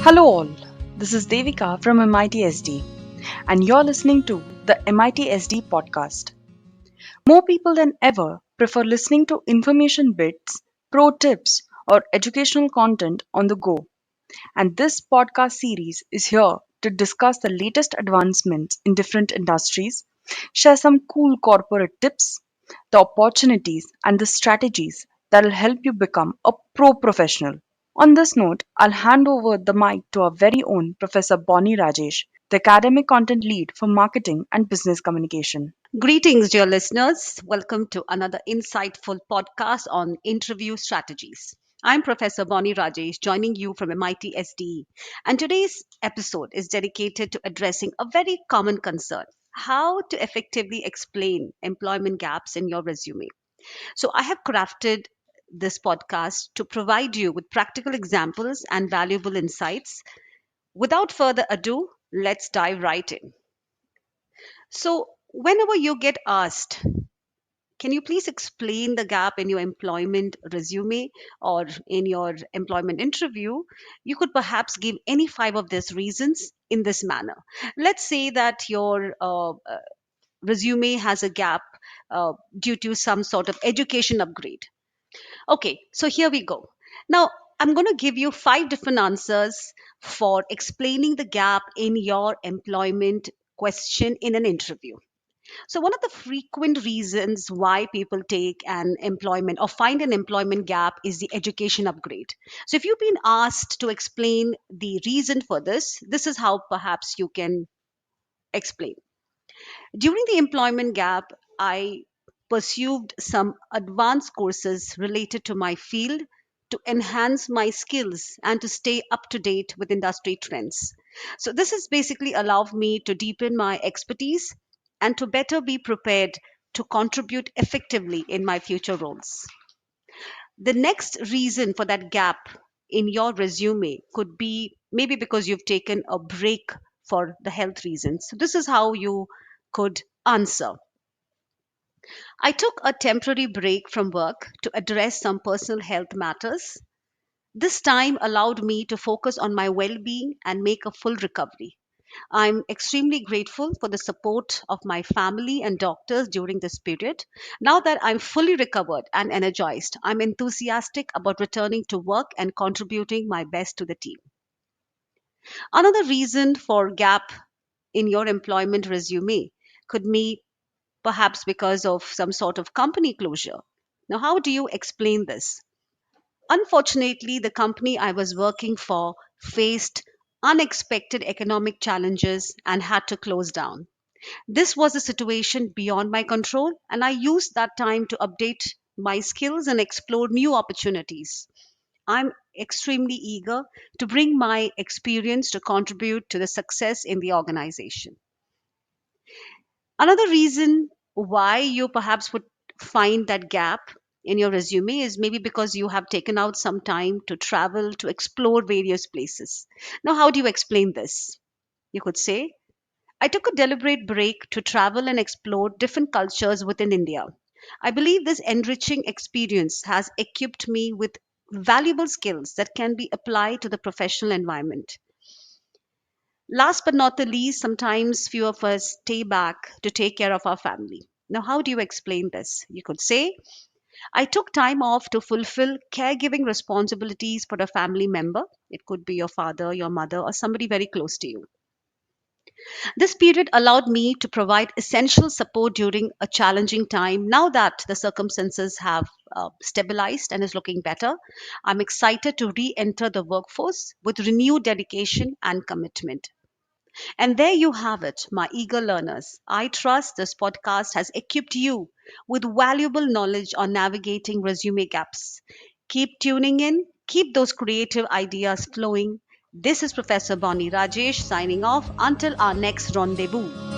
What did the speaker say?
Hello all, this is Devika from MITSDE and you're listening to the MITSD podcast. More people than ever prefer listening to information bits, pro tips, or educational content on the go. And this podcast series is here to discuss the latest advancements in different industries, share some cool corporate tips, the opportunities, and the strategies that will help you become a pro professional. On this note, I'll hand over the mic to our very own Professor Bonnie Rajesh, the academic content lead for marketing and business communication. Greetings, dear listeners. Welcome to another insightful podcast on interview strategies. I'm Professor Bonnie Rajesh, joining you from MIT SDE. And today's episode is dedicated to addressing a very common concern: how to effectively explain employment gaps in your resume. So, I have crafted this podcast to provide you with practical examples and valuable insights. Without further ado, let's dive right in. So, whenever you get asked, can you please explain the gap in your employment resume or in your employment interview? You could perhaps give any five of these reasons in this manner. Let's say that your resume has a gap due to some sort of education upgrade. Okay, so here we go. Now, I'm going to give you five different answers for explaining the gap in your employment question in an interview. So, one of the frequent reasons why people take an employment or find an employment gap is the education upgrade. So, if you've been asked to explain the reason for this, this is how perhaps you can explain. During the employment gap, I pursued some advanced courses related to my field to enhance my skills and to stay up to date with industry trends. So, this has basically allowed me to deepen my expertise and to better be prepared to contribute effectively in my future roles. The next reason for that gap in your resume could be maybe because you've taken a break for the health reasons. So, this is how you could answer. I took a temporary break from work to address some personal health matters. This time allowed me to focus on my well being and make a full recovery. I'm extremely grateful for the support of my family and doctors during this period. Now that I'm fully recovered and energized, I'm enthusiastic about returning to work and contributing my best to the team. Another reason for gap in your employment resume could be perhaps because of some sort of company closure. Now, how do you explain this? Unfortunately, the company I was working for faced unexpected economic challenges and had to close down. This was a situation beyond my control, and I used that time to update my skills and explore new opportunities. I'm extremely eager to bring my experience to contribute to the success in the organization. Another reason why you perhaps would find that gap in your resume is maybe because you have taken out some time to travel to explore various places. Now, how do you explain this? You could say, I took a deliberate break to travel and explore different cultures within India. I believe this enriching experience has equipped me with valuable skills that can be applied to the professional environment. Last but not the least, sometimes few of us stay back to take care of our family. Now, how do you explain this? You could say, I took time off to fulfill caregiving responsibilities for a family member. It could be your father, your mother, or somebody very close to you. This period allowed me to provide essential support during a challenging time. Now that the circumstances have stabilized and is looking better, I'm excited to re enter the workforce with renewed dedication and commitment. And there you have it, my eager learners. I trust this podcast has equipped you with valuable knowledge on navigating resume gaps. Keep tuning in, keep those creative ideas flowing. This is Professor Bonnie Rajesh signing off until our next rendezvous.